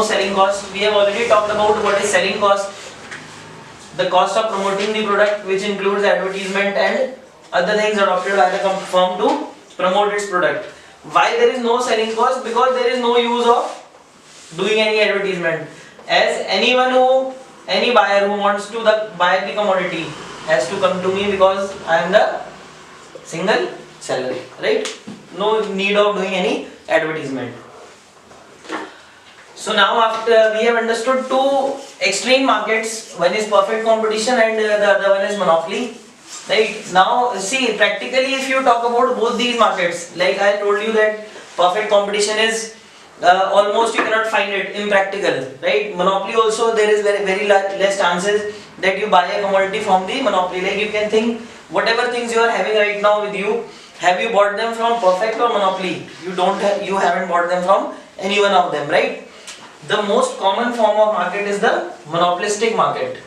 selling cost. We have already talked about what is selling cost. The cost of promoting the product, which includes advertisement and other things adopted by the firm to promote its product. Why there is no selling cost? Because there is no use of doing any advertisement. As any buyer who wants to buy the commodity has to come to me because I am the single seller, right? No need of doing any advertisement. So now after we have understood two extreme markets, one is perfect competition and the other one is monopoly. Right? Now see, practically if you talk about both these markets, like I told you that perfect competition is almost you cannot find it, impractical, right? Monopoly also there is very less chances that you buy a commodity from the monopoly. Like you can think whatever things you are having right now with you, have you bought them from perfect or monopoly? You haven't bought them from any one of them, right? The most common form of market is the monopolistic market.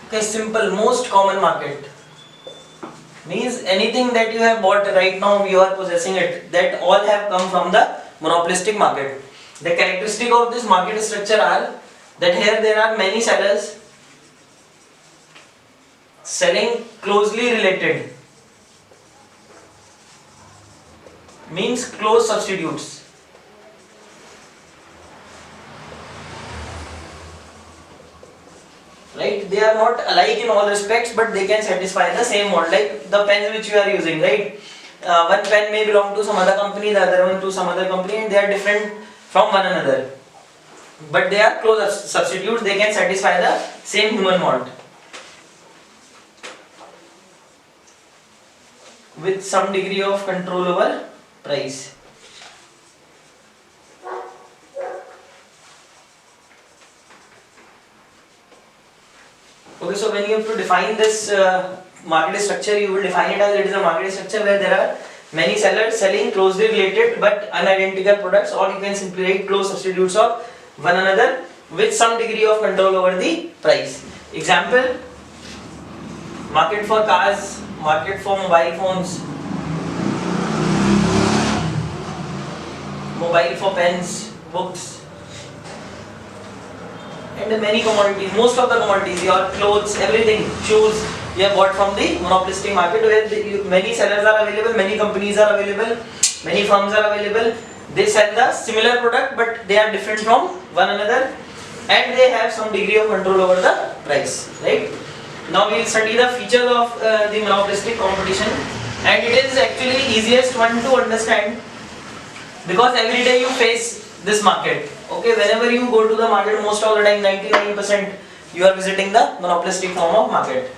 Okay, simple, most common market means anything that you have bought right now, you are possessing it, that all have come from the monopolistic market. The characteristic of this market structure are that here there are many sellers selling closely related, means close substitutes. Right? They are not alike in all respects, but they can satisfy the same want. Like the pens which you are using, right? One pen may belong to some other company, the other one to some other company, and they are different from one another. But they are close substitutes, they can satisfy the same human want. With some degree of control over price. Okay, so when you have to define this market structure, you will define it as it is a market structure where there are many sellers selling closely related but unidentical products, or you can simply write close substitutes of one another with some degree of control over the price. Example: market for cars, market for mobile phones, mobile for pens, books, and many commodities. Most of the commodities, your clothes, everything, shoes, you have bought from the monopolistic market where many sellers are available, many companies are available, many firms are available. They sell the similar product but they are different from one another and they have some degree of control over the price, right? Now we will study the features of the monopolistic competition, and it is actually easiest one to understand because every day you face this market. Okay, whenever you go to the market, most of the time 99% you are visiting the monopolistic form of market.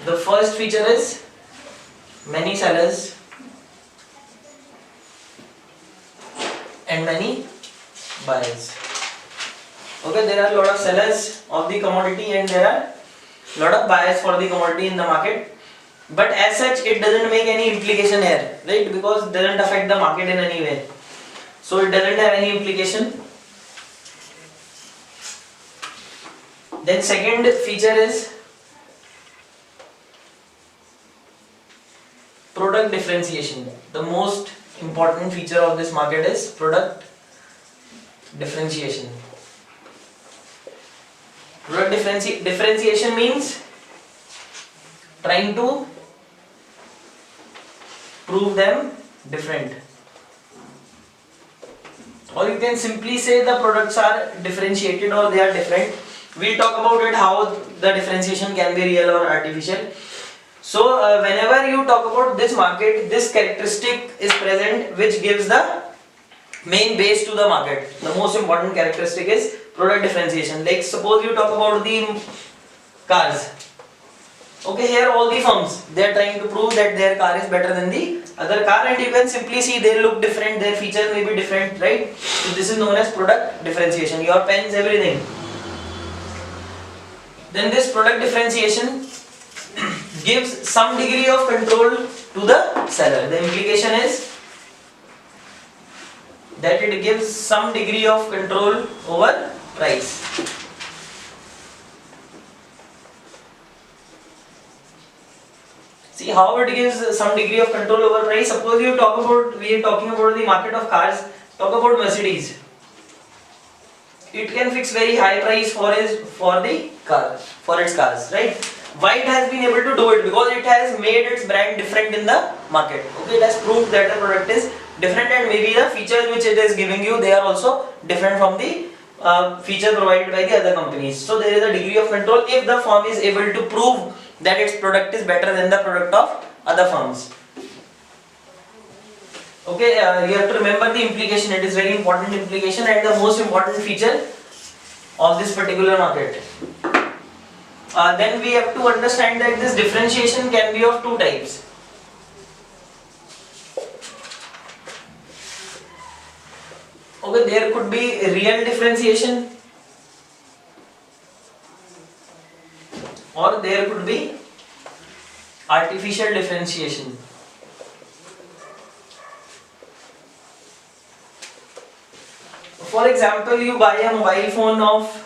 The first feature is many sellers and many buyers. Okay, there are a lot of sellers of the commodity and there are a lot of buyers for the commodity in the market. But as such, it doesn't make any implication here, right? Because it doesn't affect the market in any way. So it doesn't have any implication. Then second feature is product differentiation. The most important feature of this market is product differentiation. Product differentiation means trying to prove them different, or you can simply say the products are differentiated or they are different. We'll talk about it how the differentiation can be real or artificial. So whenever you talk about this market, this characteristic is present which gives the main base to the market. The most important characteristic is product differentiation. Like suppose you talk about the cars. Okay, here all the firms, they are trying to prove that their car is better than the other car, and you can simply see they look different, their features may be different, right? So this is known as product differentiation. Your pens, everything. Then this product differentiation gives some degree of control to the seller. The implication is that it gives some degree of control over price. See how it gives some degree of control over price. Suppose we are talking about the market of cars. Talk about Mercedes. It can fix very high price for its cars, right? Why it has been able to do it? Because it has made its brand different in the market. Okay, it has proved that the product is different, and maybe the features which it is giving you, they are also different from the feature provided by the other companies. So there is a degree of control if the firm is able to prove that its product is better than the product of other firms. Okay, you have to remember the implication. It is very important implication and the most important feature of this particular market. Then we have to understand that this differentiation can be of two types. Okay, there could be real differentiation or there could be artificial differentiation. For example, you buy a mobile phone of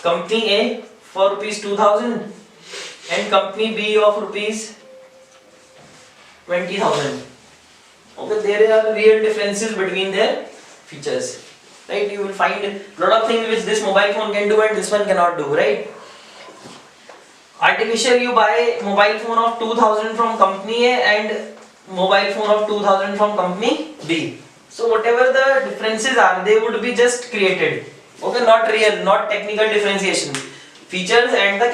company A for rupees 2000 and company B of rupees 20,000. Okay, there are real differences between their features, right? You will find a lot of things which this mobile phone can do and this one cannot do, right? Artificial, you buy mobile phone of 2000 from company A and mobile phone of 2000 from company B. So whatever the differences are, they would be just created. Okay, not real, not technical differentiation. Features and the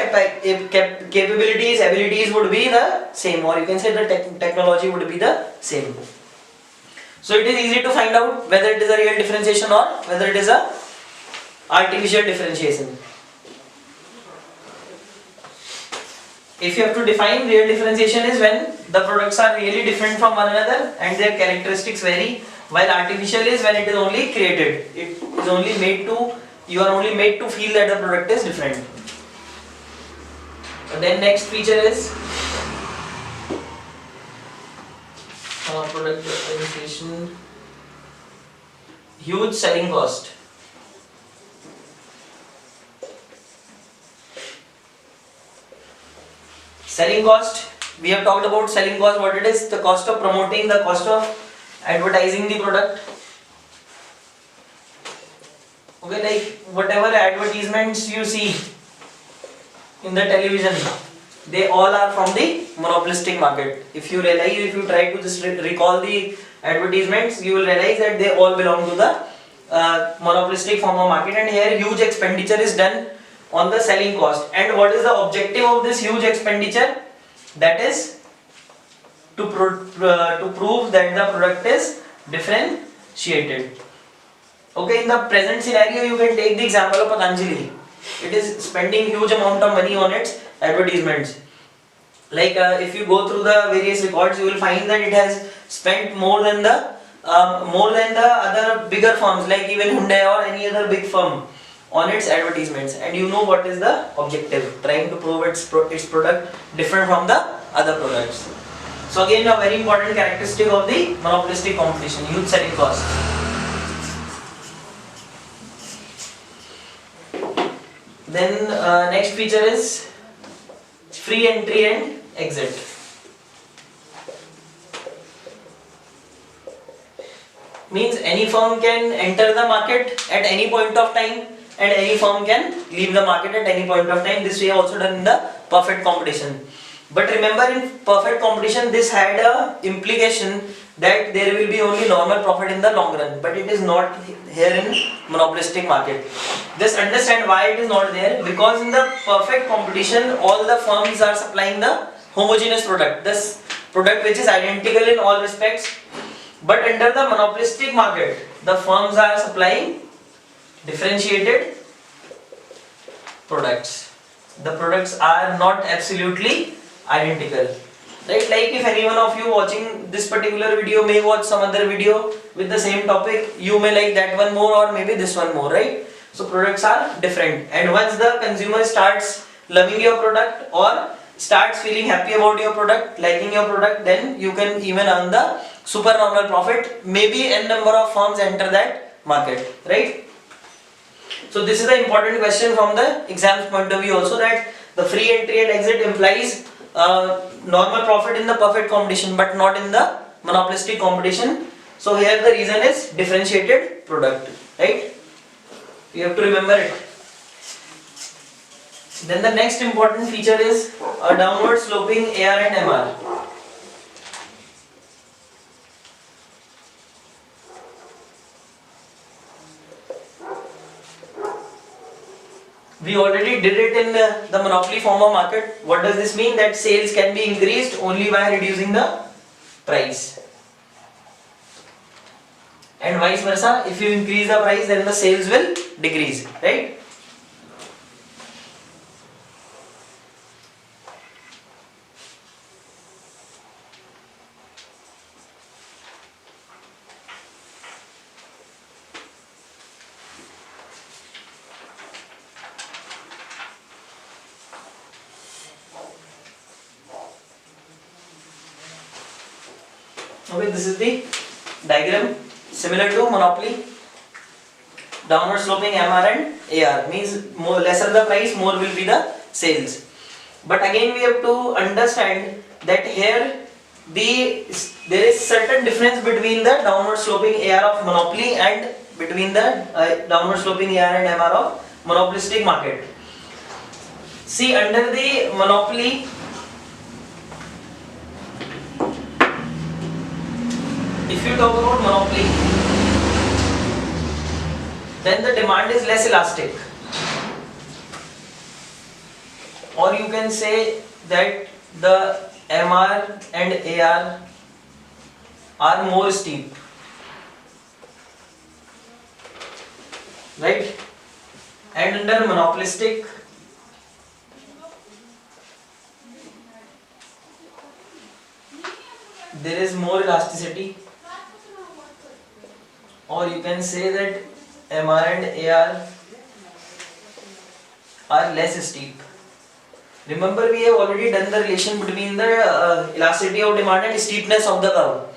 capabilities, abilities would be the same, or you can say the technology would be the same. So it is easy to find out whether it is a real differentiation or whether it is a artificial differentiation. If you have to define, real differentiation is when the products are really different from one another and their characteristics vary, while artificial is when it is only created. It is only made to, you are only made to feel that the product is different. And then next feature is product differentiation, huge selling cost. Selling cost, we have talked about selling cost, what it is, the cost of promoting, the cost of advertising the product. Okay, like whatever advertisements you see in the television, they all are from the monopolistic market. If you realize, if you try to just recall the advertisements, you will realize that they all belong to the monopolistic form of market, and here huge expenditure is done on the selling cost. And what is the objective of this huge expenditure? That is to prove that the product is differentiated. Okay, in the present scenario, you can take the example of Patanjali. It is spending huge amount of money on its advertisements. Like if you go through the various records, you will find that it has spent more than the other bigger firms like even Hyundai or any other big firm on its advertisements. And you know what is the objective? Trying to prove its product different from the other products. So again, a very important characteristic of the monopolistic competition, huge selling cost. Then next feature is free entry and exit. Means any firm can enter the market at any point of time and any firm can leave the market at any point of time. This we have also done in the perfect competition. But remember, in perfect competition, this had a implication that there will be only normal profit in the long run, but it is not here in monopolistic market. Just understand why it is not there, because in the perfect competition all the firms are supplying the homogeneous product, this product which is identical in all respects. But under the monopolistic market, the firms are supplying differentiated products. The products are not absolutely identical, right? Like if any one of you watching this particular video may watch some other video with the same topic, you may like that one more or maybe this one more, right? So products are different, and once the consumer starts loving your product or starts feeling happy about your product, liking your product, then you can even earn the supernormal profit. Maybe n number of firms enter that market, right? So this is the important question from the exam's point of view also, that the free entry and exit implies normal profit in the perfect competition, but not in the monopolistic competition. So here the reason is differentiated product, right? You have to remember it. Then the next important feature is a downward sloping AR and MR. We already did it in the monopoly form of market. What does this mean? That sales can be increased only by reducing the price. And vice versa, if you increase the price, then the sales will decrease, right? Okay, this is the diagram similar to monopoly. Downward sloping MR and AR means more lesser the price, more will be the sales. But again we have to understand that here there is certain difference between the downward sloping AR of monopoly and between the downward sloping AR and MR of monopolistic market. See, under the monopoly, if you talk about monopoly, then the demand is less elastic, or you can say that the MR and AR are more steep, right? And under monopolistic, there is more elasticity, or you can say that MR and AR are less steep. Remember, we have already done the relation between the elasticity of demand and steepness of the curve.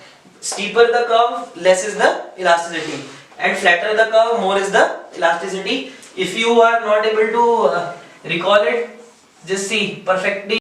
Steeper the curve, less is the elasticity, and flatter the curve, more is the elasticity. If you are not able to recall it, just see perfectly.